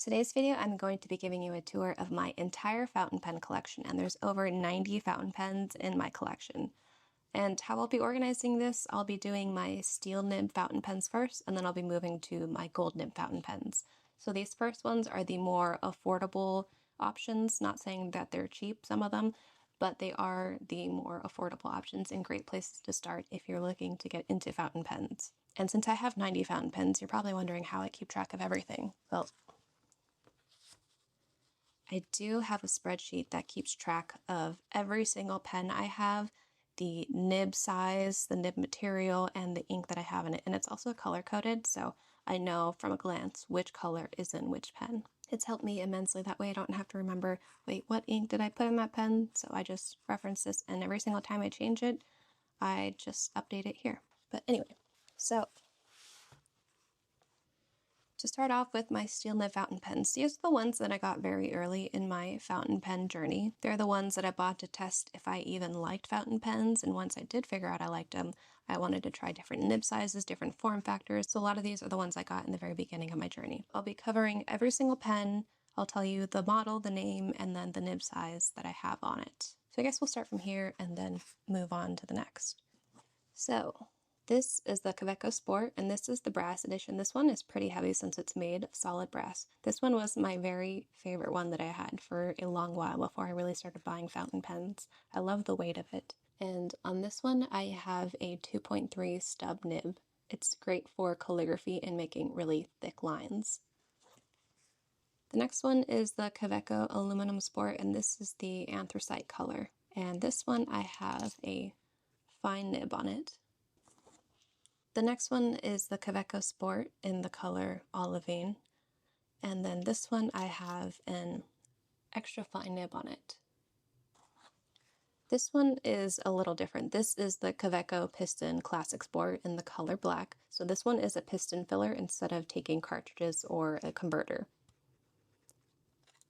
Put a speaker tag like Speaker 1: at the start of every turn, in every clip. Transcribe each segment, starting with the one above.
Speaker 1: Today's video, I'm going to be giving you a tour of my entire fountain pen collection, and there's over 90 fountain pens in my collection. And how I'll be organizing this, I'll be doing my steel nib fountain pens first, and then I'll be moving to my gold nib fountain pens. So these first ones are the more affordable options, not saying that they're cheap, some of them, but they are the more affordable options and great places to start if you're looking to get into fountain pens. And since I have 90 fountain pens, you're probably wondering how I keep track of everything. Well, I do have a spreadsheet that keeps track of every single pen I have, the nib size, the nib material, and the ink that I have in it. And it's also color coded, so I know from a glance which color is in which pen. It's helped me immensely. That way I don't have to remember, wait, what ink did I put in that pen? So I just reference this, and every single time I change it, I just update it here. But anyway, so to start off with my steel nib fountain pens, these are the ones that I got very early in my fountain pen journey. They're the ones that I bought to test if I even liked fountain pens, and once I did figure out I liked them, I wanted to try different nib sizes, different form factors, so a lot of these are the ones I got in the very beginning of my journey. I'll be covering every single pen. I'll tell you the model, the name, and then the nib size that I have on it. So I guess we'll start from here and then move on to the next. So this is the Kaweco Sport, and this is the brass edition. This one is pretty heavy since it's made of solid brass. This one was my very favorite one that I had for a long while before I really started buying fountain pens. I love the weight of it. And on this one, I have a 2.3 stub nib. It's great for calligraphy and making really thick lines. The next one is the Kaweco Aluminum Sport, and this is the anthracite color. And this one, I have a fine nib on it. The next one is the Kaweco Sport in the color olivine, and then this one I have an extra fine nib on it. This one is a little different. This is the Kaweco Piston Classic Sport in the color black, so this one is a piston filler instead of taking cartridges or a converter.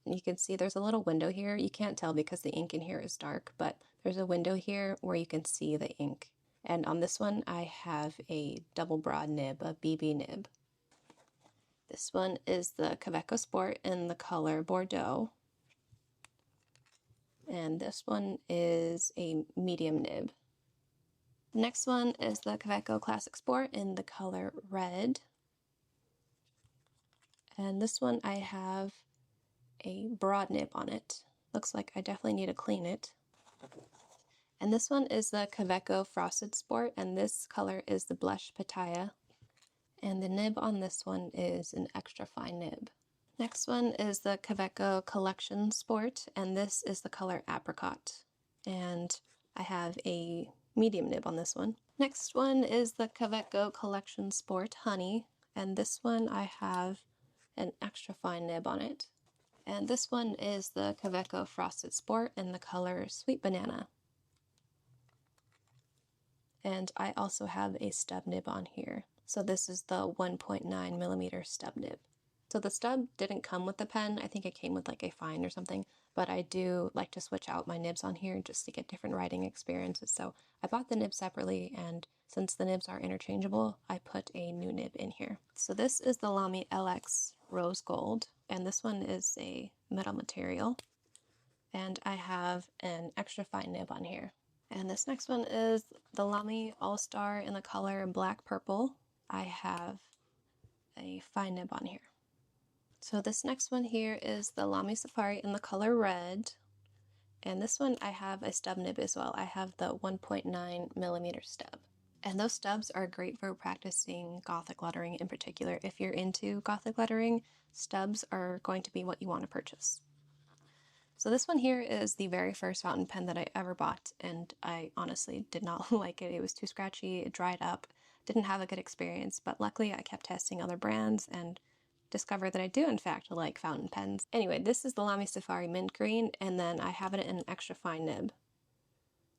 Speaker 1: And you can see there's a little window here. You can't tell because the ink in here is dark, but there's a window here where you can see the ink. And on this one, I have a double broad nib, a BB nib. This one is the Kaweco Sport in the color Bordeaux. And this one is a medium nib. The next one is the Kaweco Classic Sport in the color red. And this one I have a broad nib on it. Looks like I definitely need to clean it. And this one is the Kaweco Frosted Sport, and this color is the Blush Pitaya. And the nib on this one is an extra fine nib. Next one is the Kaweco Collection Sport, and this is the color Apricot. And I have a medium nib on this one. Next one is the Kaweco Collection Sport Honey, and this one I have an extra fine nib on it. And this one is the Kaweco Frosted Sport in the color Sweet Banana. And I also have a stub nib on here. So this is the 1.9 millimeter stub nib. So the stub didn't come with the pen. I think it came with like a fine or something, but I do like to switch out my nibs on here just to get different writing experiences. So I bought the nib separately, and since the nibs are interchangeable, I put a new nib in here. So this is the Lamy LX Rose Gold, and this one is a metal material. And I have an extra fine nib on here. And this next one is the Lamy All-Star in the color Black Purple. I have a fine nib on here. So this next one here is the Lamy Safari in the color Red. And this one I have a stub nib as well. I have the 1.9 millimeter stub. And those stubs are great for practicing Gothic lettering in particular. If you're into Gothic lettering, stubs are going to be what you want to purchase. So this one here is the very first fountain pen that I ever bought, and I honestly did not like it. It was too scratchy, it dried up, didn't have a good experience, but luckily I kept testing other brands and discovered that I do in fact like fountain pens. Anyway, this is the Lamy Safari Mint Green, and then I have it in an extra fine nib.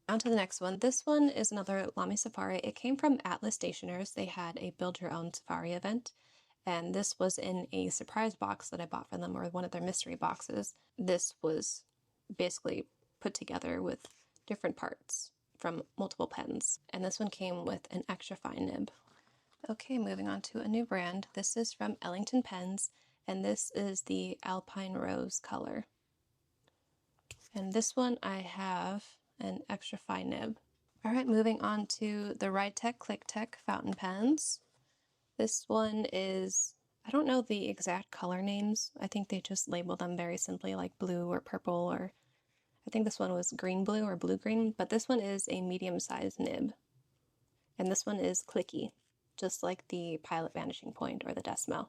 Speaker 1: On to the next one. This one is another Lamy Safari. It came from Atlas Stationers. They had a build your own safari event. And this was in a surprise box that I bought for them, or one of their mystery boxes. This was basically put together with different parts from multiple pens. And this one came with an extra fine nib. Okay, moving on to a new brand. This is from Ellington Pens, and this is the Alpine Rose color. And this one I have an extra fine nib. All right, moving on to the Ride-Tech Click-Tech fountain pens. This one is, I don't know the exact color names. I think they just label them very simply like blue or purple, or I think this one was green blue or blue green, but this one is a medium-sized nib. And this one is clicky, just like the Pilot Vanishing Point or the Decimo,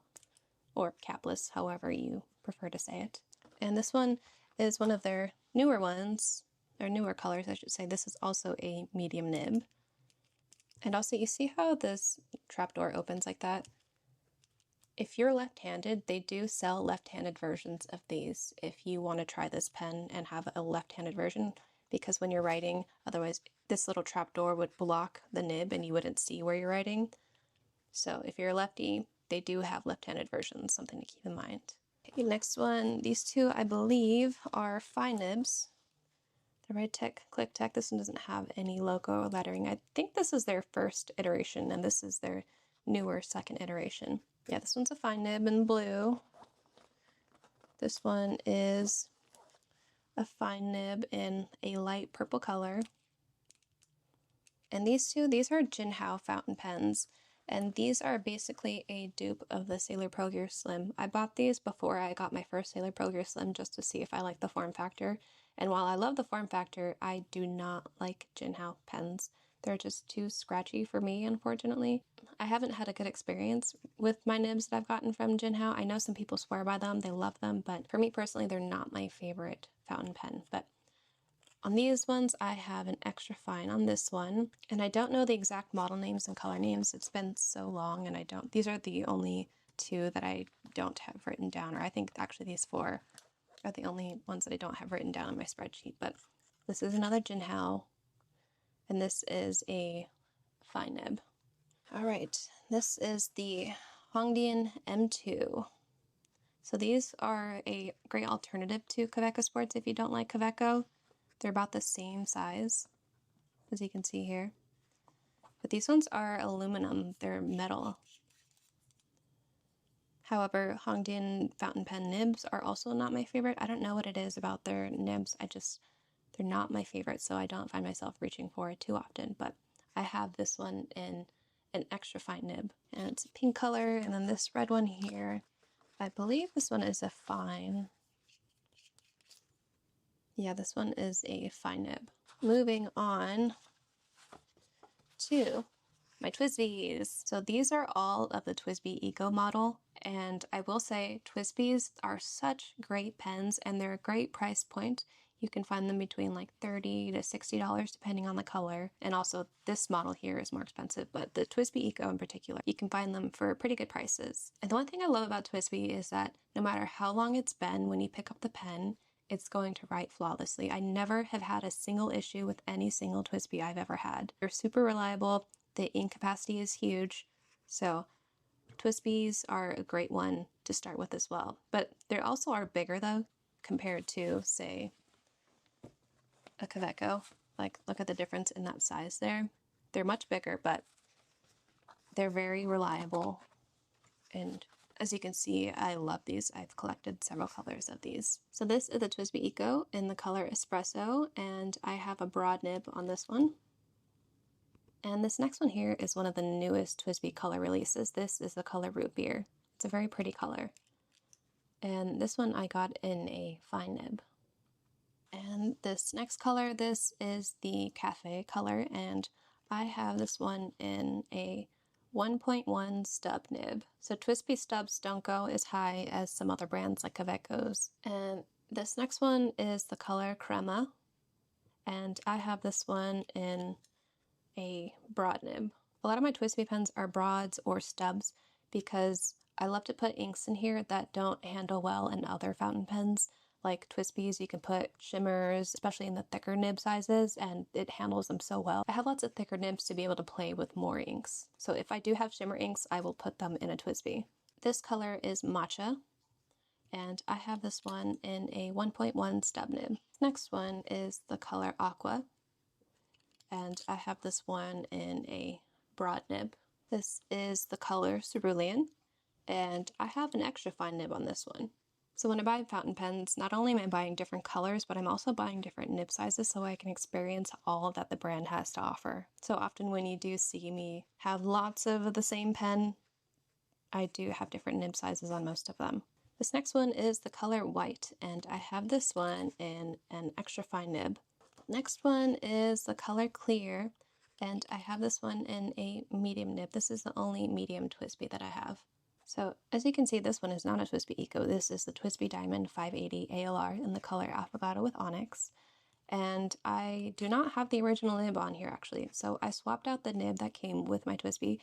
Speaker 1: or capless, however you prefer to say it. And this one is one of their newer ones, or newer colors, I should say. This is also a medium nib. And also, you see how this trapdoor opens like that? If you're left-handed, they do sell left-handed versions of these if you want to try this pen and have a left-handed version, because when you're writing, otherwise this little trapdoor would block the nib and you wouldn't see where you're writing. So if you're a lefty, they do have left-handed versions, something to keep in mind. Okay, next one, these two I believe are fine nibs. The Ride-Tech Click-Tech, this one doesn't have any logo or lettering. I think this is their first iteration and this is their newer second iteration. Yeah, this one's a fine nib in blue. This one is a fine nib in a light purple color. And these two, these are Jinhao fountain pens. And these are basically a dupe of the Sailor Pro Gear Slim. I bought these before I got my first Sailor Pro Gear Slim just to see if I like the form factor. And while I love the form factor, I do not like Jinhao pens. They're just too scratchy for me, unfortunately. I haven't had a good experience with my nibs that I've gotten from Jinhao. I know some people swear by them, they love them, but for me personally, they're not my favorite fountain pen. But on these ones, I have an extra fine on this one, and I don't know the exact model names and color names. It's been so long, and these are the only two that I don't have written down, or I think actually these four are the only ones that I don't have written down on my spreadsheet. But this is another Jinhao, and this is a fine nib. All right, this is the Hongdian M2. So these are a great alternative to Kaweco Sports if you don't like Kaweco. They're about the same size, as you can see here. But these ones are aluminum, they're metal. However, Hongdian fountain pen nibs are also not my favorite. I don't know what it is about their nibs, they're not my favorite, so I don't find myself reaching for it too often. But I have this one in an extra fine nib, and it's a pink color, and then this red one here, I believe this one is a fine. Yeah, this one is a fine nib. Moving on to my TWSBIs. So these are all of the TWSBI Eco model, and I will say TWSBIs are such great pens and they're a great price point. You can find them between like $30 to $60 depending on the color, and also this model here is more expensive, but the TWSBI Eco in particular, you can find them for pretty good prices. And the one thing I love about TWSBI is that no matter how long it's been, when you pick up the pen, it's going to write flawlessly. I never have had a single issue with any single TWSBI I've ever had. They're super reliable. The ink capacity is huge, so TWSBIs are a great one to start with as well. But they also are bigger though, compared to, say, a Kaweco. Like, look at the difference in that size there. They're much bigger, but they're very reliable. And as you can see, I love these. I've collected several colors of these. So this is the TWSBI Eco in the color Espresso, and I have a broad nib on this one. And this next one here is one of the newest TWSBI color releases. This is the color Root Beer. It's a very pretty color. And this one I got in a fine nib. And this next color, this is the Cafe color, and I have this one in a 1.1 stub nib. So TWSBI stubs don't go as high as some other brands like Kaweco's. And this next one is the color Crema, and I have this one in a broad nib. A lot of my TWSBI pens are broads or stubs because I love to put inks in here that don't handle well in other fountain pens. Like TWSBIs, you can put shimmers, especially in the thicker nib sizes, and it handles them so well. I have lots of thicker nibs to be able to play with more inks. So if I do have shimmer inks, I will put them in a TWSBI. This color is Matcha, and I have this one in a 1.1 stub nib. Next one is the color Aqua, and I have this one in a broad nib. This is the color Cerulean, and I have an extra fine nib on this one. So when I buy fountain pens, not only am I buying different colors, but I'm also buying different nib sizes so I can experience all that the brand has to offer. So often when you do see me have lots of the same pen, I do have different nib sizes on most of them. This next one is the color white, and I have this one in an extra fine nib. Next one is the color clear, and I have this one in a medium nib. This is the only medium TWSBI that I have. So as you can see, this one is not a TWSBI Eco. This is the TWSBI Diamond 580 ALR in the color Affogato with Onyx. And I do not have the original nib on here actually. So I swapped out the nib that came with my TWSBI,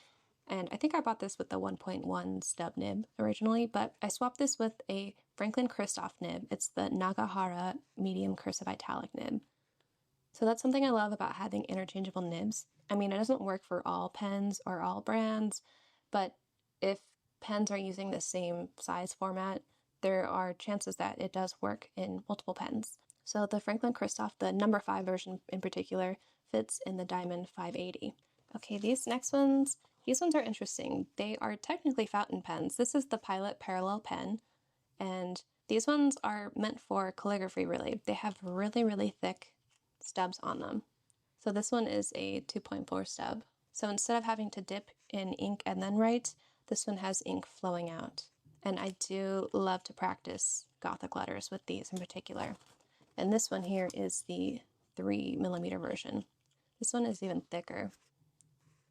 Speaker 1: and I think I bought this with the 1.1 stub nib originally, but I swapped this with a Franklin Christoph nib. It's the Nagahara medium cursive italic nib. So that's something I love about having interchangeable nibs. I mean, it doesn't work for all pens or all brands, but if pens are using the same size format, there are chances that it does work in multiple pens. So the Franklin Christoph, the number 5 version in particular, fits in the Diamond 580. Okay, these ones are interesting. They are technically fountain pens. This is the Pilot Parallel pen, and these ones are meant for calligraphy really. They have really, really thick stubs on them. So this one is a 2.4 stub. So instead of having to dip in ink and then write, this one has ink flowing out. And I do love to practice Gothic letters with these in particular. And this one here is the 3mm version. This one is even thicker.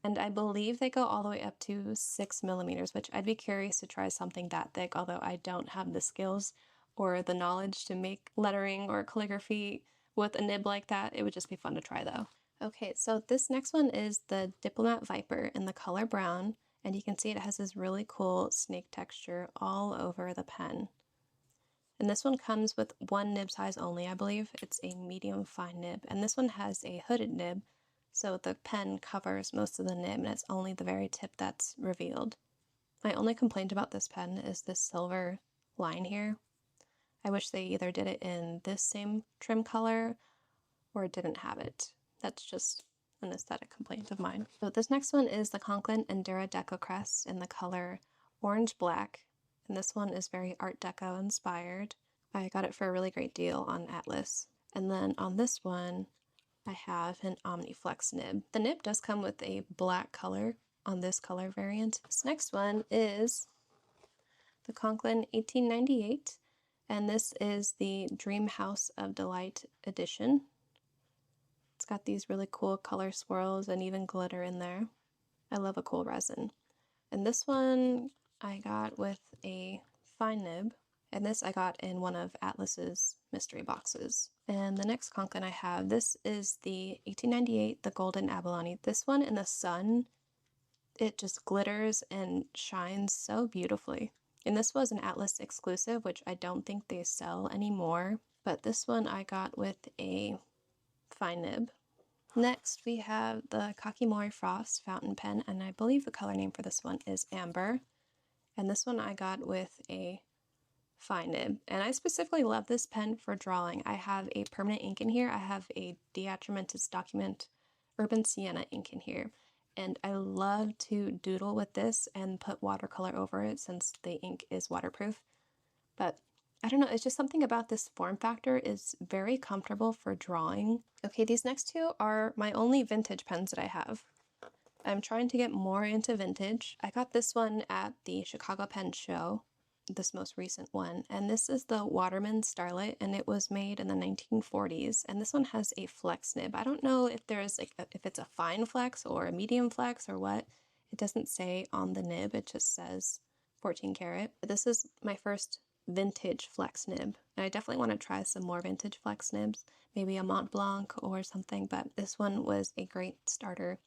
Speaker 1: And I believe they go all the way up to 6mm, which I'd be curious to try something that thick, although I don't have the skills or the knowledge to make lettering or calligraphy with a nib like that. It would just be fun to try though. Okay, so this next one is the Diplomat Viper in the color brown, and you can see it has this really cool snake texture all over the pen. And this one comes with one nib size only, I believe. It's a medium fine nib, and this one has a hooded nib, so the pen covers most of the nib and it's only the very tip that's revealed. My only complaint about this pen is this silver line here. I wish they either did it in this same trim color or didn't have it. That's just an aesthetic complaint of mine. So this next one is the Conklin Endura Deco Crest in the color orange black, and this one is very Art Deco inspired. I got it for a really great deal on Atlas. And then on this one, I have an Omniflex nib. The nib does come with a black color on this color variant. This next one is the Conklin 1898, and this is the Dream House of Delight edition. It's got these really cool color swirls and even glitter in there. I love a cool resin. And this one I got with a fine nib, and this I got in one of Atlas's mystery boxes. And the next Conklin I have, this is the 1898, the Golden Abalone. This one in the sun, it just glitters and shines so beautifully. And this was an Atlas exclusive, which I don't think they sell anymore. But this one I got with a fine nib. Next we have the Kakimori Frost fountain pen, and I believe the color name for this one is Amber. And this one I got with a fine nib. And I specifically love this pen for drawing. I have a permanent ink in here. I have a Diatramentis Document Urban Sienna ink in here. And I love to doodle with this and put watercolor over it since the ink is waterproof. But I don't know, it's just something about this form factor is very comfortable for drawing. Okay, these next two are my only vintage pens that I have. I'm trying to get more into vintage. I got this one at the Chicago Pen Show, this most recent one, and this is the Waterman Starlight, and it was made in the 1940s, and this one has a flex nib. I don't know if there's like if it's a fine flex or a medium flex or what. It doesn't say on the nib, it just says 14 karat. But this is my first vintage flex nib, and I definitely want to try some more vintage flex nibs, maybe a Mont Blanc or something, but this one was a great starter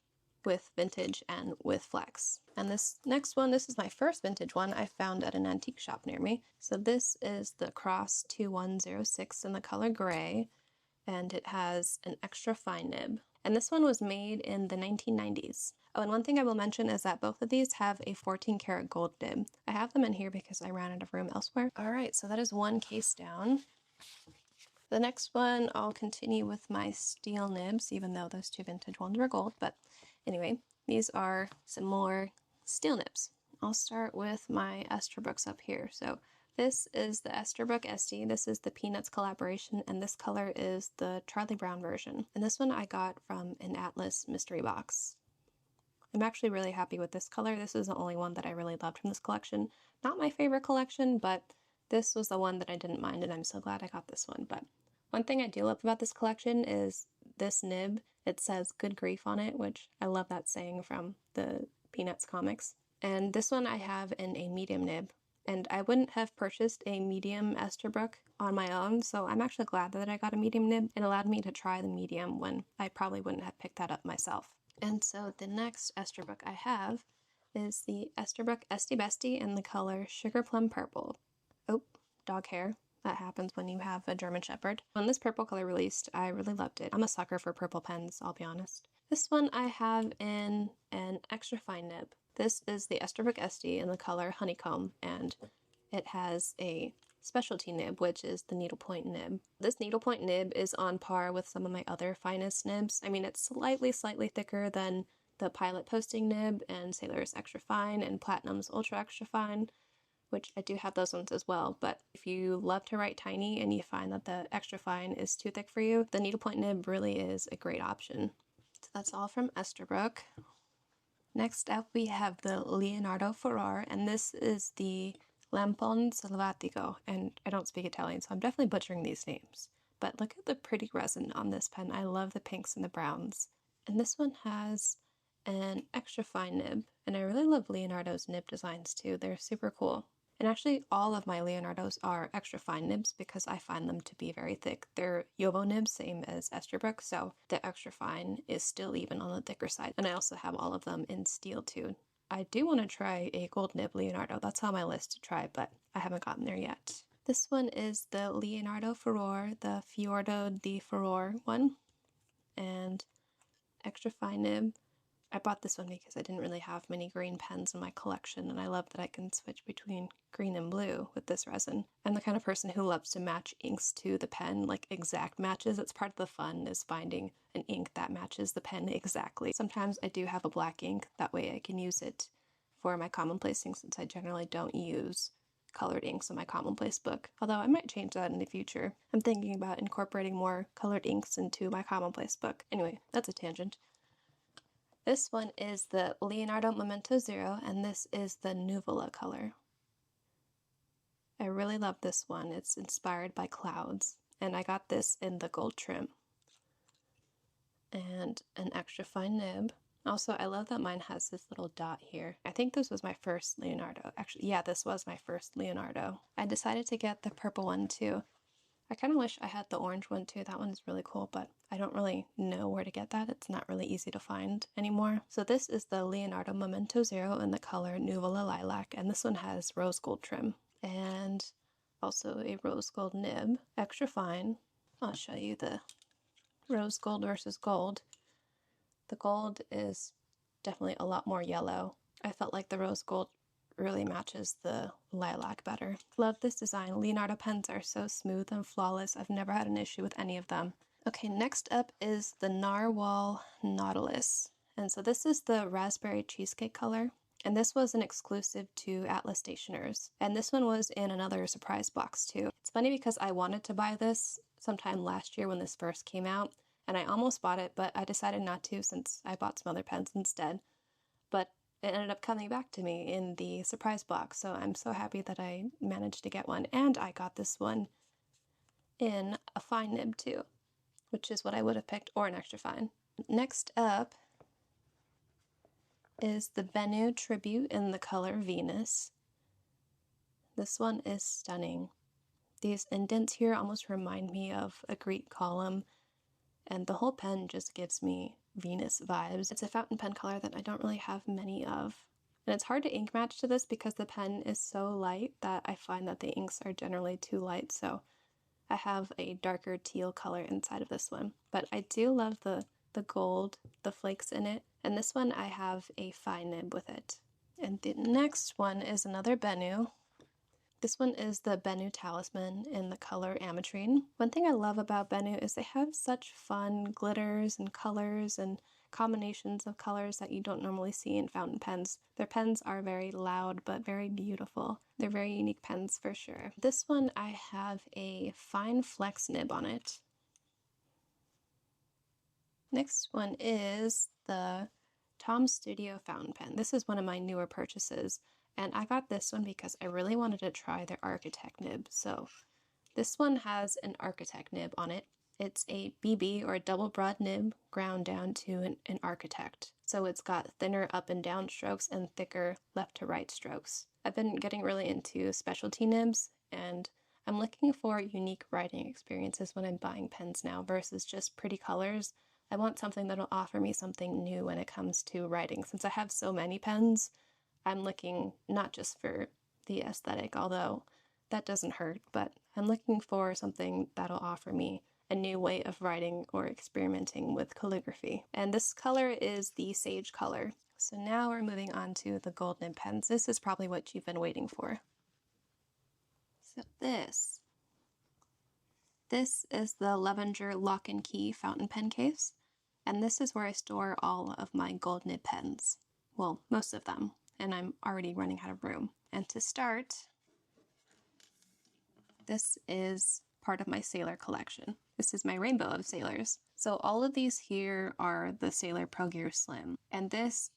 Speaker 1: with vintage and with flex. And this next one, this is my first vintage one I found at an antique shop near me. So this is the Cross 2106 in the color gray, and it has an extra fine nib. And this one was made in the 1990s. Oh, and one thing I will mention is that both of these have a 14 karat gold nib. I have them in here because I ran out of room elsewhere. All right, so that is one case down. The next one, I'll continue with my steel nibs, even though those two vintage ones were gold. But anyway, these are some more steel nibs. I'll start with my Esterbrook's up here. So this is the Esterbrook SD. This is the Peanuts collaboration, and this color is the Charlie Brown version. And this one I got from an Atlas mystery box. I'm actually really happy with this color. This is the only one that I really loved from this collection. Not my favorite collection, but this was the one that I didn't mind, and I'm so glad I got this one. But one thing I do love about this collection is this nib. It says "good grief" on it, which I love that saying from the Peanuts comics. And this one I have in a medium nib, and I wouldn't have purchased a medium Esterbrook on my own, so I'm actually glad that I got a medium nib. It allowed me to try the medium when I probably wouldn't have picked that up myself. And so the next Esterbrook I have is the Esterbrook Esty Bestie in the color Sugar Plum Purple. Oh, dog hair. That happens when you have a German Shepherd. When this purple color released, I really loved it. I'm a sucker for purple pens, I'll be honest. This one I have in an extra fine nib. This is the Esterbrook Esty in the color Honeycomb, and it has a specialty nib, which is the needlepoint nib. This needlepoint nib is on par with some of my other finest nibs. I mean, it's slightly thicker than the Pilot Posting nib and Sailor's Extra Fine and Platinum's Ultra Extra Fine, which I do have those ones as well. But if you love to write tiny and you find that the extra fine is too thick for you, the needlepoint nib really is a great option. So that's all from Esterbrook. Next up we have the Leonardo Ferrar, and this is the Lampon Selvatico, and I don't speak Italian, so I'm definitely butchering these names. But look at the pretty resin on this pen. I love the pinks and the browns. And this one has an extra fine nib, and I really love Leonardo's nib designs too. They're super cool. And actually all of my Leonardos are extra fine nibs because I find them to be very thick. They're Yovo nibs, same as Esterbrook, so the extra fine is still even on the thicker side. And I also have all of them in steel too. I do want to try a gold nib Leonardo. That's on my list to try, but I haven't gotten there yet. This one is the Leonardo Ferrar, the Fiordo di Ferrar one, and extra fine nib. I bought this one because I didn't really have many green pens in my collection, and I love that I can switch between green and blue with this resin. I'm the kind of person who loves to match inks to the pen, like exact matches. It's part of the fun, is finding an ink that matches the pen exactly. Sometimes I do have a black ink, that way I can use it for my commonplace ink, since I generally don't use colored inks in my commonplace book, although I might change that in the future. I'm thinking about incorporating more colored inks into my commonplace book. Anyway, that's a tangent. This one is the Leonardo Memento Zero, and this is the Nuvola color. I really love this one. It's inspired by clouds, and I got this in the gold trim. And an extra fine nib. Also, I love that mine has this little dot here. I think this was my first Leonardo. Actually, yeah, this was my first Leonardo. I decided to get the purple one too. I kind of wish I had the orange one too. That one's really cool, but I don't really know where to get that. It's not really easy to find anymore. So this is the Leonardo Memento Zero in the color Nuvola Lilac, and this one has rose gold trim and also a rose gold nib, extra fine. I'll show you the rose gold versus gold. The gold is definitely a lot more yellow. I felt like the rose gold really matches the lilac better. Love this design. Leonardo pens are so smooth and flawless. I've never had an issue with any of them. Okay, next up is the Narwhal Nautilus. And so this is the raspberry cheesecake color. And this was an exclusive to Atlas Stationers. And this one was in another surprise box too. It's funny because I wanted to buy this sometime last year when this first came out, and I almost bought it, but I decided not to since I bought some other pens instead. But it ended up coming back to me in the surprise box, so I'm so happy that I managed to get one. And I got this one in a fine nib too, which is what I would have picked, or an extra fine. Next up is the Bennu Tribute in the color Venus. This one is stunning. These indents here almost remind me of a Greek column, and the whole pen just gives me Venus vibes. It's a fountain pen color that I don't really have many of. And it's hard to ink match to this because the pen is so light that I find that the inks are generally too light, so I have a darker teal color inside of this one. But I do love the gold, the flakes in it, and this one I have a fine nib with it. And the next one is another Bennu. This one is the Bennu Talisman in the color Ametrine. One thing I love about Bennu is they have such fun glitters and colors and combinations of colors that you don't normally see in fountain pens. Their pens are very loud but very beautiful. They're very unique pens for sure. This one I have a fine flex nib on it. Next one is the Tom Studio fountain pen. This is one of my newer purchases, and I got this one because I really wanted to try their Architect nib. So this one has an Architect nib on it. It's a BB, or a double broad nib, ground down to an Architect. So it's got thinner up and down strokes and thicker left to right strokes. I've been getting really into specialty nibs, and I'm looking for unique writing experiences when I'm buying pens now versus just pretty colors. I want something that'll offer me something new when it comes to writing. Since I have so many pens, I'm looking not just for the aesthetic, although that doesn't hurt, but I'm looking for something that'll offer me a new way of writing or experimenting with calligraphy. And this color is the Sage color. So now we're moving on to the gold nib pens. This is probably what you've been waiting for. So this is the Levenger Lock and Key fountain pen case. And this is where I store all of my gold nib pens. Well, most of them. And I'm already running out of room. And to start, this is part of my Sailor collection. This is my rainbow of Sailors. So all of these here are the Sailor Pro Gear Slim. And this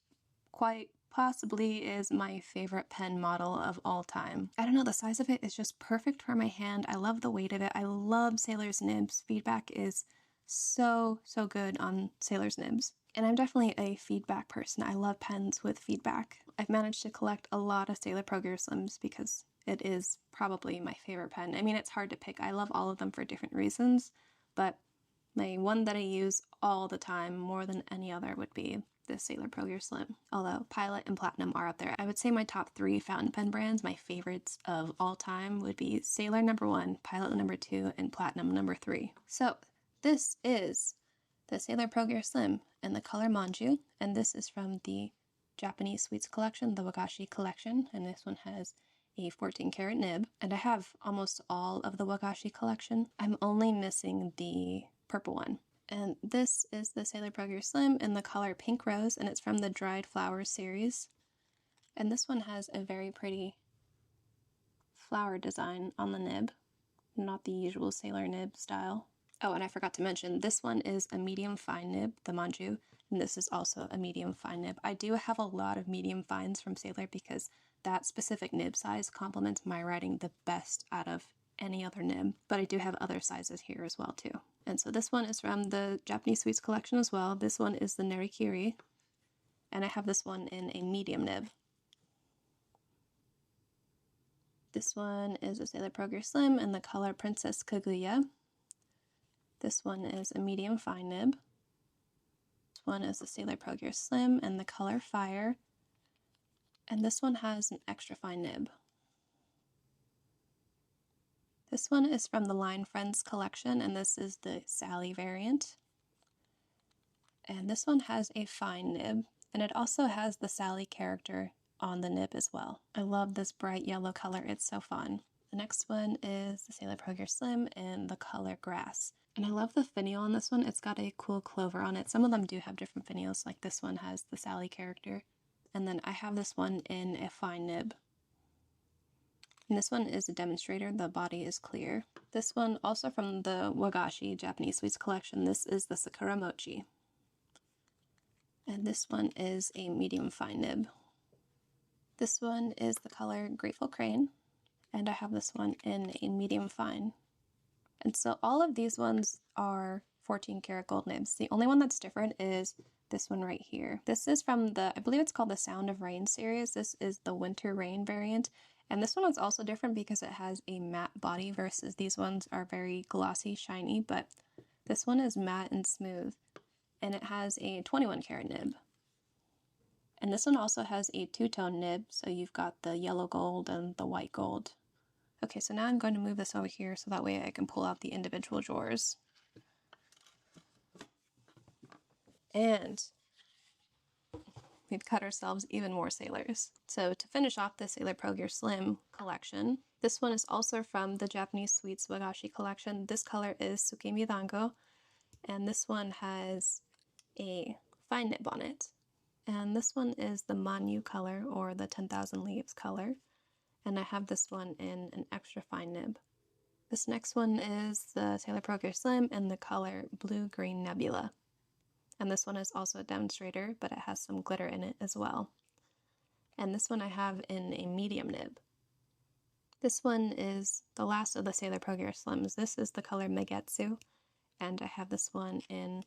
Speaker 1: quite possibly is my favorite pen model of all time. I don't know, the size of it is just perfect for my hand. I love the weight of it. I love Sailor's nibs. Feedback is so good on Sailor's nibs. And I'm definitely a feedback person. I love pens with feedback. I've managed to collect a lot of Sailor Pro Gear Slims because it is probably my favorite pen. I mean, it's hard to pick. I love all of them for different reasons, but my one that I use all the time more than any other would be the Sailor Pro Gear Slim. Although Pilot and Platinum are up there. I would say my top 3 fountain pen brands, my favorites of all time, would be Sailor #1, Pilot #2, and Platinum #3. So this is the Sailor Pro Gear Slim in the color Manju, and this is from the Japanese Sweets collection, the Wagashi collection, and this one has a 14 karat nib, and I have almost all of the Wagashi collection. I'm only missing the purple one. And this is the Sailor Pro Gear Slim in the color Pink Rose, and it's from the Dried Flowers series. And this one has a very pretty flower design on the nib, not the usual Sailor nib style. Oh, and I forgot to mention, this one is a medium fine nib, the Manju, and this is also a medium fine nib. I do have a lot of medium fines from Sailor because that specific nib size complements my writing the best out of any other nib, but I do have other sizes here as well too. And so this one is from the Japanese Sweets collection as well. This one is the Nerikiri, and I have this one in a medium nib. This one is a Sailor Pro Gear Slim in the color Princess Kaguya. This one is a medium fine nib. This one is a Sailor Pro Gear Slim in the color Fire. And this one has an extra fine nib. This one is from the Line Friends collection, and this is the Sally variant. And this one has a fine nib, and it also has the Sally character on the nib as well. I love this bright yellow color, it's so fun. The next one is the Sailor Pro Gear Slim in the color Grass. And I love the finial on this one. It's got a cool clover on it. Some of them do have different finials, like this one has the Sally character. And then I have this one in a fine nib. And this one is a demonstrator. The body is clear. This one, also from the Wagashi Japanese Sweets collection, this is the Sakura Mochi. And this one is a medium fine nib. This one is the color Grateful Crane. And I have this one in a medium fine. And so all of these ones are 14 karat gold nibs. The only one that's different is this one right here. This is from the, I believe it's called the Sound of Rain series. This is the Winter Rain variant. And this one is also different because it has a matte body versus these ones are very glossy, shiny, but this one is matte and smooth. And it has a 21 karat nib. And this one also has a two-tone nib, so you've got the yellow gold and the white gold. Okay, so now I'm going to move this over here so that way I can pull out the individual drawers. And we've cut ourselves even more Sailors. So to finish off the Sailor Pro Gear Slim collection, this one is also from the Japanese Sweets Wagashi collection. This color is Tsukimi Dango, and this one has a fine nib on it. And this one is the Manu color, or the 10,000 leaves color. And I have this one in an extra fine nib. This next one is the Sailor Pro Gear Slim in the color Blue Green Nebula. And this one is also a demonstrator, but it has some glitter in it as well. And this one I have in a medium nib. This one is the last of the Sailor Pro Gear Slims. This is the color Megetsu, and I have this one in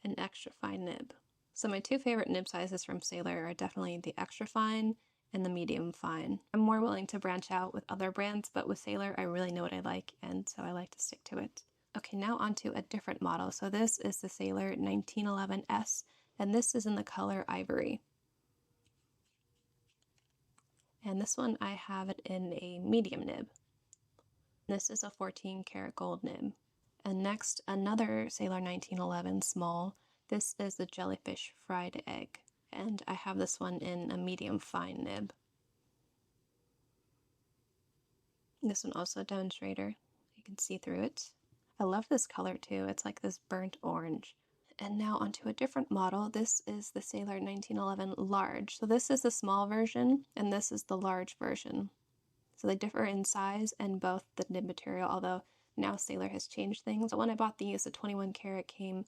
Speaker 1: an extra fine nib. So my two favorite nib sizes from Sailor are definitely the extra fine and the medium fine. I'm more willing to branch out with other brands, but with Sailor I really know what I like, and so I like to stick to it. Okay, now onto a different model. So this is the Sailor 1911S, and this is in the color Ivory. And this one I have it in a medium nib. This is a 14 karat gold nib. And next, another Sailor 1911 small. This is the Jellyfish Fried Egg, and I have this one in a medium fine nib. This one also a demonstrator. You can see through it. I love this color too. It's like this burnt orange. And now onto a different model. This is the Sailor 1911 Large. So this is the small version, and this is the large version. So they differ in size and both the nib material, although now Sailor has changed things. But when I bought these, the 21 karat came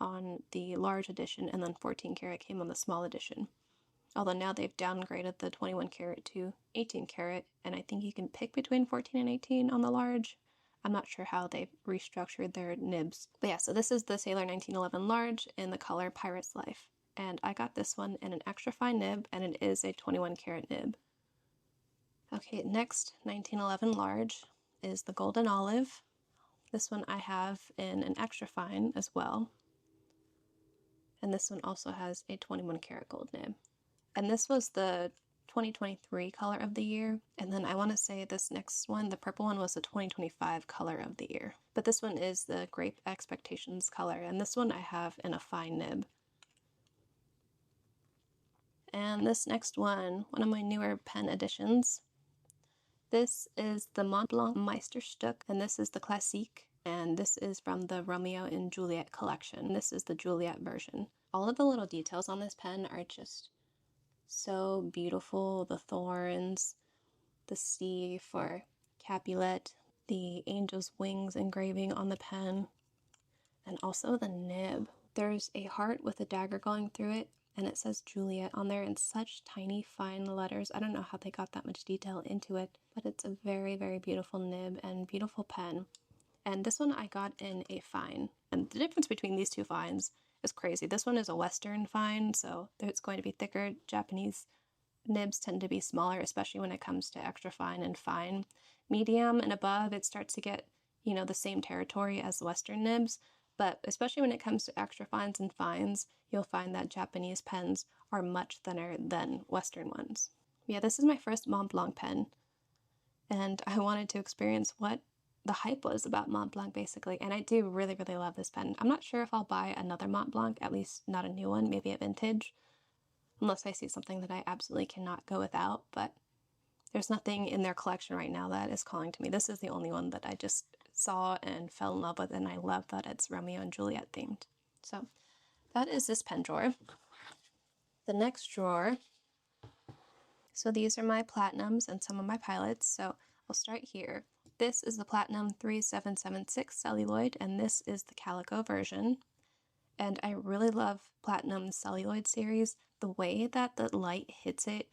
Speaker 1: on the large edition, and then 14 karat came on the small edition. Although now they've downgraded the 21 karat to 18 karat, and I think you can pick between 14 and 18 on the large. I'm not sure how they've restructured their nibs. But yeah, so this is the Sailor 1911 Large in the color Pirate's Life. And I got this one in an extra fine nib, and it is a 21 karat nib. Okay, next 1911 Large is the Golden Olive. This one I have in an extra fine as well. And this one also has a 21 karat gold nib. And this was the 2023 color of the year, and then I want to say this next one, the purple one, was the 2025 color of the year. But this one is the Grape Expectations color, and this one I have in a fine nib. And this next one of my newer pen editions, this is the Mont Blanc Meisterstück, and this is the Classique, and this is from the Romeo and Juliet collection. This is the Juliet version. All of the little details on this pen are just so beautiful. The thorns, the C for Capulet, the angel's wings engraving on the pen, and also the nib. There's a heart with a dagger going through it, and it says Juliet on there in such tiny fine letters. I don't know how they got that much detail into it, but it's a very, very beautiful nib and beautiful pen. And this one I got in a fine, and the difference between these two fines is crazy. This one is a Western fine, so it's going to be thicker. Japanese nibs tend to be smaller, especially when it comes to extra fine and fine. Medium and above, it starts to get, the same territory as Western nibs, but especially when it comes to extra fines and fines, you'll find that Japanese pens are much thinner than Western ones. Yeah, this is my first Mont Blanc pen, and I wanted to experience what the hype was about Mont Blanc, basically, and I do really, really love this pen. I'm not sure if I'll buy another Mont Blanc, at least not a new one, maybe a vintage, unless I see something that I absolutely cannot go without, but there's nothing in their collection right now that is calling to me. This is the only one that I just saw and fell in love with, and I love that it's Romeo and Juliet themed. So that is this pen drawer. The next drawer, so these are my Platinums and some of my pilots, so I'll start here. This is the Platinum 3776 celluloid, and this is the calico version. And I really love Platinum's celluloid series. The way that the light hits it,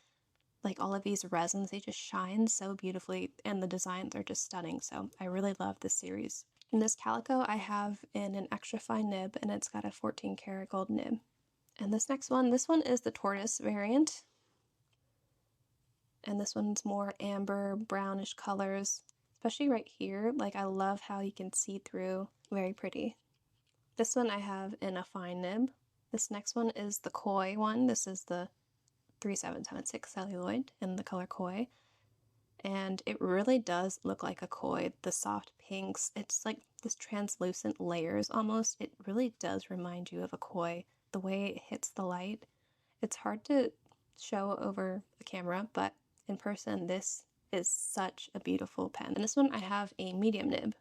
Speaker 1: like all of these resins, they just shine so beautifully, and the designs are just stunning. So I really love this series. And this calico I have in an extra fine nib, and it's got a 14 karat gold nib. And this next one, this one is the tortoise variant. And this one's more amber, brownish colors, especially right here. Like, I love how you can see through. Very pretty. This one I have in a fine nib. This next one is the koi one. This is the 3776 celluloid in the color koi. And it really does look like a koi. The soft pinks, it's like this translucent layers almost. It really does remind you of a koi. The way it hits the light. It's hard to show over the camera, but in person, this is such a beautiful pen. And this one I have a medium nib.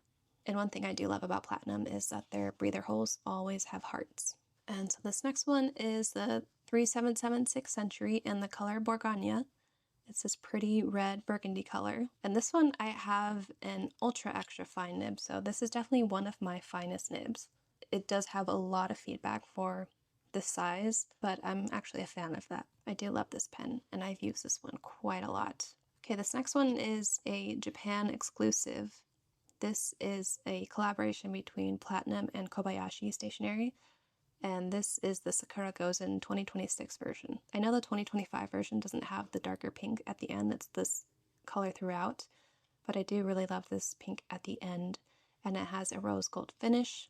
Speaker 1: And one thing I do love about Platinum is that their breather holes always have hearts. And so this next one is the 3776 Century in the color Bourgogne. It's this pretty red burgundy color. And this one I have an ultra extra fine nib, so this is definitely one of my finest nibs. It does have a lot of feedback for this size, but I'm actually a fan of that. I do love this pen, and I've used this one quite a lot. Okay, this next one is a Japan exclusive. This is a collaboration between Platinum and Kobayashi Stationery, and this is the Sakura Gozen 2026 version. I know the 2025 version doesn't have the darker pink at the end, it's this color throughout, but I do really love this pink at the end, and it has a rose gold finish.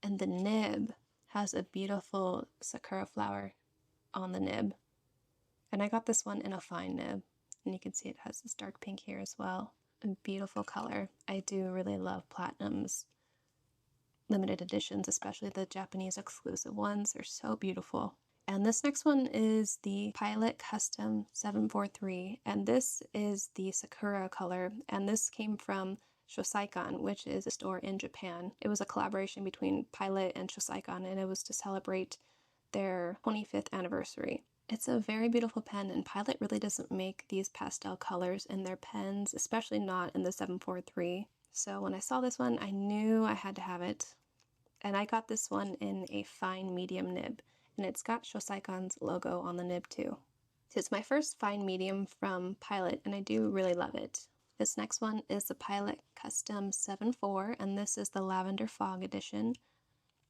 Speaker 1: And the nib has a beautiful sakura flower on the nib. And I got this one in a fine nib, and you can see it has this dark pink here as well. A beautiful color. I do really love Platinum's limited editions, especially the Japanese exclusive ones. They're so beautiful. And this next one is the Pilot Custom 743, and this is the Sakura color, and this came from Shosaikan, which is a store in Japan. It was a collaboration between Pilot and Shosaikan, and it was to celebrate their 25th anniversary. It's a very beautiful pen, and Pilot really doesn't make these pastel colors in their pens, especially not in the 743. So when I saw this one, I knew I had to have it. And I got this one in a fine medium nib, and it's got Shosaikan's logo on the nib too. So it's my first fine medium from Pilot, and I do really love it. This next one is the Pilot Custom 7.4, and this is the Lavender Fog edition.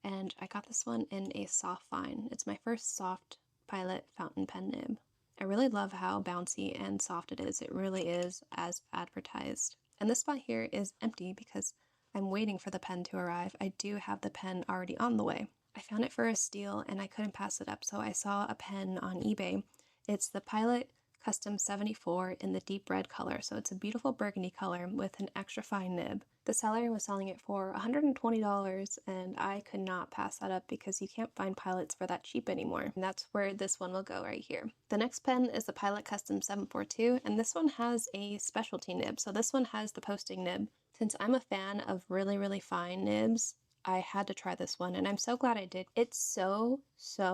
Speaker 1: And I got this one in a soft fine. It's my first soft Pilot fountain pen nib. I really love how bouncy and soft it is. It really is as advertised. And this spot here is empty because I'm waiting for the pen to arrive. I do have the pen already on the way. I found it for a steal and I couldn't pass it up, so I saw a pen on eBay. It's the Pilot Custom 74 in the deep red color, so it's a beautiful burgundy color with an extra fine nib. The seller was selling it for $120, and I could not pass that up because you can't find Pilots for that cheap anymore. And that's where this one will go right here. The next pen is the Pilot Custom 742, and this one has a specialty nib. So this one has the posting nib. Since I'm a fan of really, really fine nibs, I had to try this one, and I'm so glad I did. It's so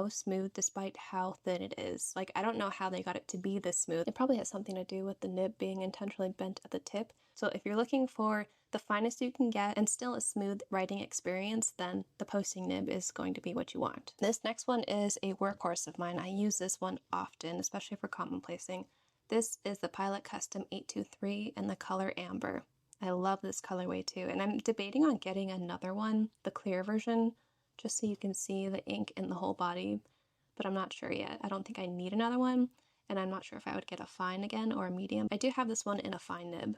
Speaker 1: smooth despite how thin it is. Like, I don't know how they got it to be this smooth. It probably has something to do with the nib being intentionally bent at the tip. So if you're looking for the finest you can get and still a smooth writing experience, then the posting nib is going to be what you want. This next one is a workhorse of mine. I use this one often, especially for commonplacing. This is the Pilot Custom 823 in the color Amber. I love this colorway too, and I'm debating on getting another one, the clear version, just so you can see the ink in the whole body, but I'm not sure yet. I don't think I need another one, and I'm not sure if I would get a fine again or a medium. I do have this one in a fine nib.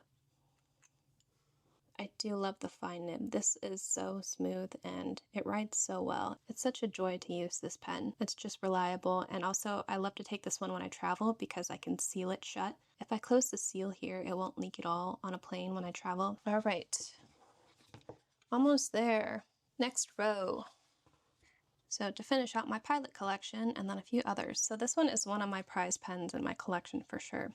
Speaker 1: I do love the fine nib. This is so smooth and it writes so well. It's such a joy to use this pen. It's just reliable, and also I love to take this one when I travel because I can seal it shut. If I close the seal here, it won't leak at all on a plane when I travel. All right, almost there. Next row. So to finish out my Pilot collection and then a few others. So this one is one of my prize pens in my collection for sure.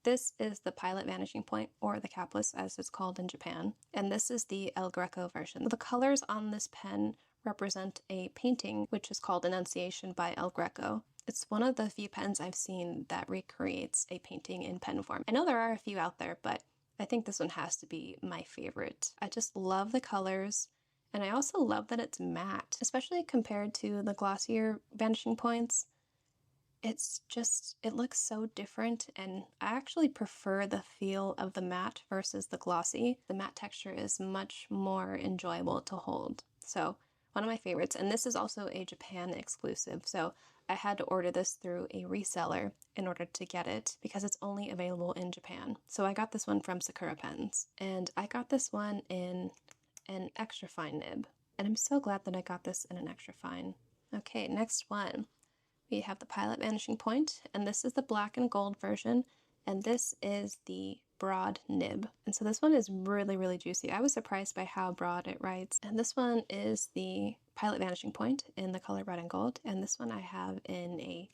Speaker 1: This is the Pilot Vanishing Point, or the capless as it's called in Japan, and this is the El Greco version. The colors on this pen represent a painting which is called Annunciation by El Greco. It's one of the few pens I've seen that recreates a painting in pen form. I know there are a few out there, but I think this one has to be my favorite. I just love the colors, and I also love that it's matte, especially compared to the glossier Vanishing Points. It's just, it looks so different, and I actually prefer the feel of the matte versus the glossy. The matte texture is much more enjoyable to hold. So one of my favorites, and this is also a Japan exclusive, so I had to order this through a reseller in order to get it because it's only available in Japan. So I got this one from Sakura Pens, and I got this one in an extra fine nib, and I'm so glad that I got this in an extra fine. Okay, next one. We have the Pilot Vanishing Point, and this is the black and gold version, and this is the broad nib. And so this one is really juicy. I was surprised by how broad it writes. And this one is the Pilot Vanishing Point in the color red and gold, and this one I have in a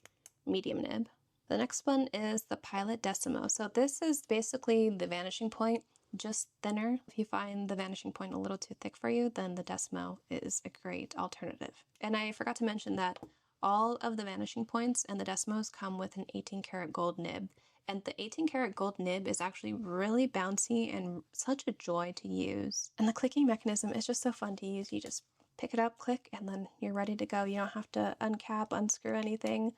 Speaker 1: medium nib. The next one is the Pilot Decimo. So this is basically the Vanishing Point just thinner. If you find the vanishing point a little too thick for you, then the Decimo is a great alternative. And I forgot to mention that all of the vanishing points and the Decimos come with an 18 karat gold nib. And the 18 karat gold nib is actually really bouncy and such a joy to use. And the clicking mechanism is just so fun to use. You just pick it up, click, and then you're ready to go. You don't have to uncap, unscrew anything.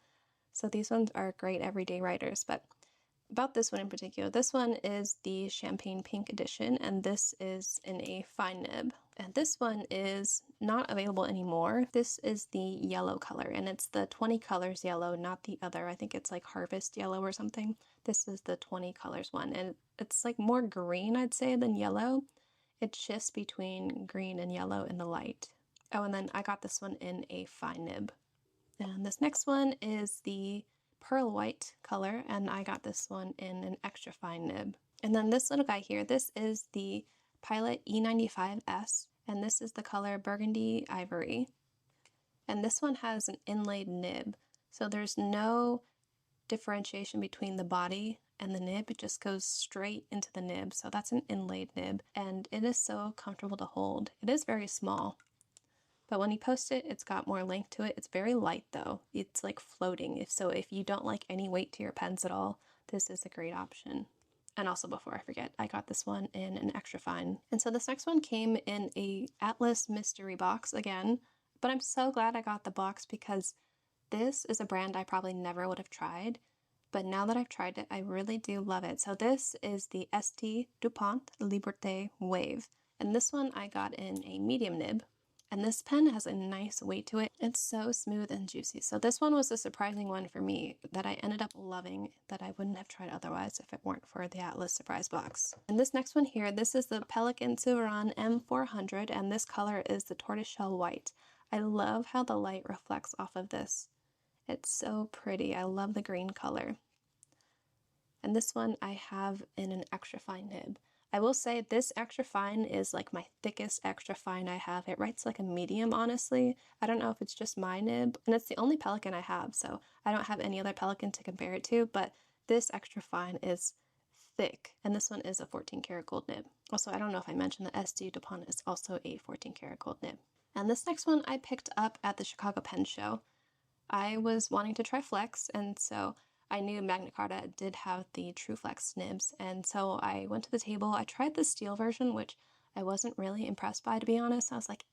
Speaker 1: So these ones are great everyday riders. But about this one in particular, this one is the Champagne Pink edition, and this is in a fine nib. And this one is not available anymore. This is the yellow color, and it's the 20 colors yellow, not the other. I think it's like Harvest Yellow or something. This is the 20 colors one, and it's like more green, I'd say, than yellow. It shifts between green and yellow in the light. Oh, and then I got this one in a fine nib. And this next one is the pearl white color, and I got this one in an extra fine nib. And then this little guy here, this is the Pilot E95S, and this is the color Burgundy Ivory. And this one has an inlaid nib, so there's no differentiation between the body and the nib. It just goes straight into the nib, so that's an inlaid nib, and it is so comfortable to hold. It is very small, but when you post it, it's got more length to it. It's very light though. It's like floating. If you don't like any weight to your pens at all, this is a great option. And also, before I forget, I got this one in an extra fine. And so this next one came in a Atlas mystery box again, but I'm so glad I got the box because this is a brand I probably never would have tried, but now that I've tried it, I really do love it. So this is the ST DuPont Liberté Wave, and this one I got in a medium nib. And this pen has a nice weight to it. It's so smooth and juicy. So this one was a surprising one for me that I ended up loving, that I wouldn't have tried otherwise if it weren't for the Atlas surprise box. And this next one here, this is the Pelikan Souverain M400, and this color is the tortoiseshell white. I love how the light reflects off of this. It's so pretty. I love the green color. And this one I have in an extra fine nib. I will say this extra fine is like my thickest extra fine I have. It writes like a medium, honestly. I don't know if it's just my nib, and it's the only Pelikan I have, so I don't have any other Pelikan to compare it to, but this extra fine is thick, and this one is a 14 karat gold nib. Also, I don't know if I mentioned that ST DuPont is also a 14 karat gold nib. And this next one I picked up at the Chicago Pen Show. I was wanting to try flex, and so I knew Magna Carta did have the True Flex nibs, and so I went to the table. I tried the steel version, which I wasn't really impressed by, to be honest. I was like,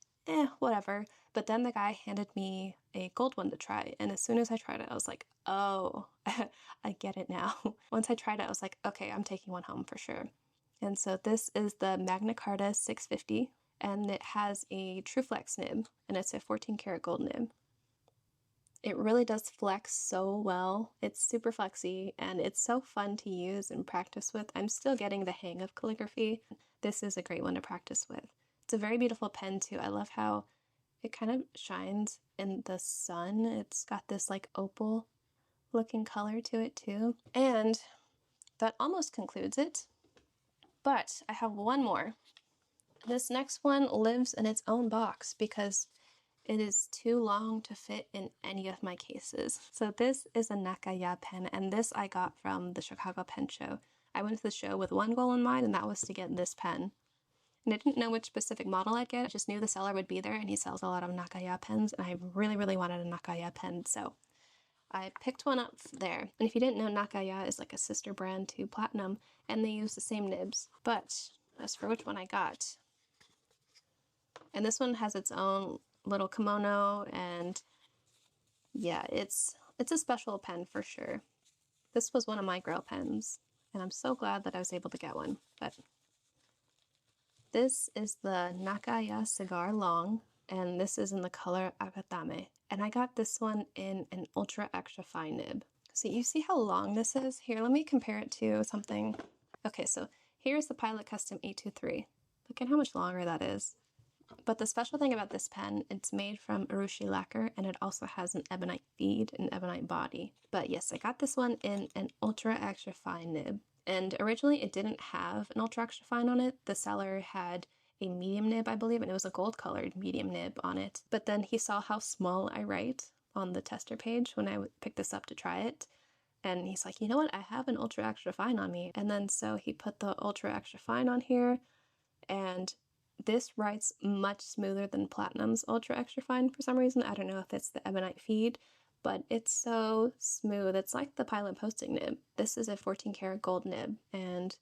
Speaker 1: whatever. But then the guy handed me a gold one to try, and as soon as I tried it, I was like, oh, I get it now. Once I tried it, I was like, okay, I'm taking one home for sure. And so this is the Magna Carta 650, and it has a True Flex nib, and it's a 14 karat gold nib. It really does flex so well. It's super flexy and it's so fun to use and practice with. I'm still getting the hang of calligraphy. This is a great one to practice with. It's a very beautiful pen too. I love how it kind of shines in the sun. It's got this like opal looking color to it too. And that almost concludes it. But I have one more. This next one lives in its own box because it is too long to fit in any of my cases. So this is a Nakaya pen, and this I got from the Chicago Pen Show. I went to the show with one goal in mind, and that was to get this pen. And I didn't know which specific model I'd get. I just knew the seller would be there, and he sells a lot of Nakaya pens, and I really, really wanted a Nakaya pen, so I picked one up there. And if you didn't know, Nakaya is like a sister brand to Platinum, and they use the same nibs. But as for which one I got, and this one has its own little kimono, and yeah, it's a special pen for sure. This was one of my girl pens, and I'm so glad that I was able to get one. But this is the Nakaya Cigar Long, and this is in the color Agatame. And I got this one in an ultra extra fine nib. So you see how long this is? Here, let me compare it to something. Okay, so here's the Pilot Custom 823. Look at how much longer that is. But the special thing about this pen, it's made from urushi lacquer, and it also has an ebonite feed and ebonite body. But yes, I got this one in an ultra extra fine nib. And originally it didn't have an ultra extra fine on it. The seller had a medium nib, I believe, and it was a gold colored medium nib on it. But then he saw how small I write on the tester page when I picked this up to try it. And he's like, you know what? I have an ultra extra fine on me. And then so he put the ultra extra fine on here, and this writes much smoother than Platinum's ultra extra fine for some reason. I don't know if it's the ebonite feed, but it's so smooth. It's like the Pilot posting nib. This is a 14 karat gold nib, and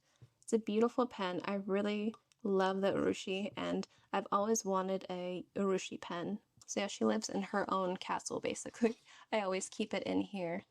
Speaker 1: it's a beautiful pen. I really love the urushi, and I've always wanted a urushi pen. So yeah, she lives in her own castle basically. I always keep it in here.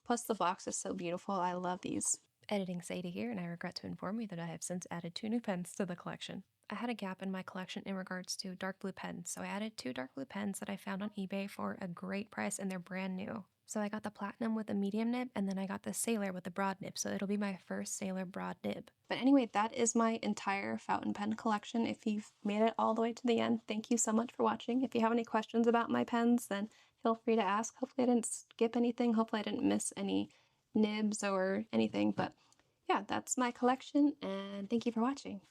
Speaker 1: Plus the box is so beautiful. I love these. Editing Sadie here, and I regret to inform you that I have since added 2 new pens to the collection. I had a gap in my collection in regards to dark blue pens, so I added 2 dark blue pens that I found on eBay for a great price, and they're brand new. So I got the Platinum with a medium nib, and then I got the Sailor with a broad nib, so it'll be my first Sailor broad nib. But anyway, that is my entire fountain pen collection. If you've made it all the way to the end, thank you so much for watching. If you have any questions about my pens, then feel free to ask. Hopefully I didn't skip anything. Hopefully I didn't miss any nibs or anything. But yeah, that's my collection, and thank you for watching.